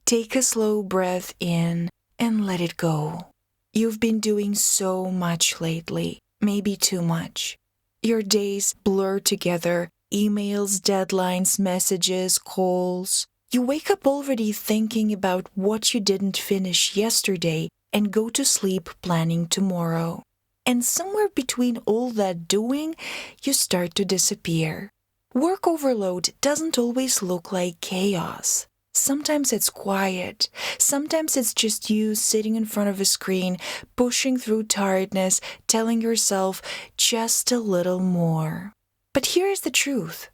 Take a slow breath in and let it go. You've been doing so much lately, maybe too much. Your days blur together, emails, deadlines, messages, calls. You wake up already thinking about what you didn't finish yesterday and go to sleep planning tomorrow. And somewhere between all that doing, you start to disappear. Work overload doesn't always look like chaos. Sometimes it's quiet. Sometimes it's just you sitting in front of a screen, pushing through tiredness, telling yourself just a little more. But here's the truth.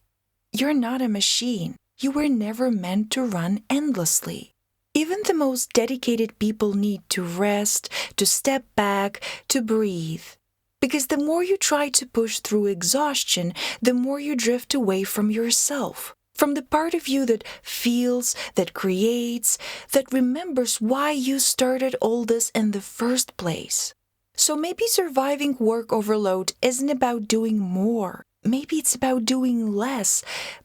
You're not a machine. You were never meant to run endlessly. Even the most dedicated people need to rest, to step back, to breathe. Because the more you try to push through exhaustion, the more you drift away from yourself. From the part of you that feels, that creates, that remembers why you started all this in the first place. So maybe surviving work overload isn't about doing more. Maybe it's about doing less,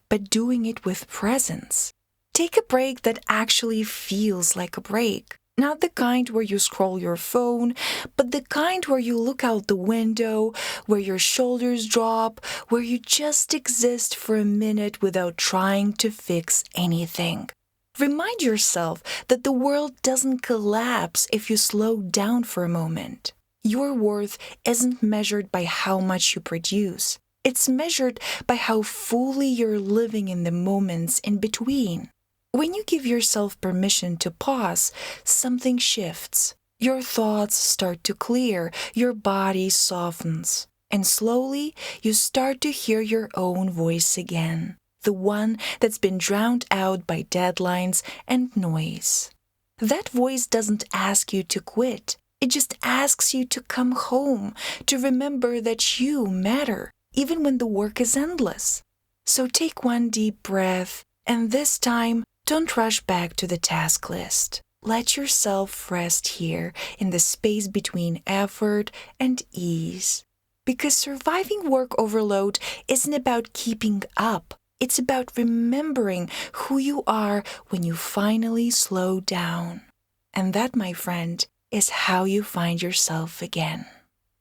but doing it with presence. Take a break that actually feels like a break. Not the kind where you scroll your phone, but the kind where you look out the window, where your shoulders drop, where you just exist for a minute without trying to fix anything. Remind yourself that the world doesn't collapse if you slow down for a moment. Your worth isn't measured by how much you produce. It's measured by how fully you're living in the moments in between. When you give yourself permission to pause, something shifts. Your thoughts start to clear, your body softens, and slowly you start to hear your own voice again, the one that's been drowned out by deadlines and noise. That voice doesn't ask you to quit. It just asks you to come home, to remember that you matter, even when the work is endless. So take one deep breath, and this time, don't rush back to the task list. Let yourself rest here in the space between effort and ease. Because surviving work overload isn't about keeping up. It's about remembering who you are when you finally slow down. And that, my friend, is how you find yourself again.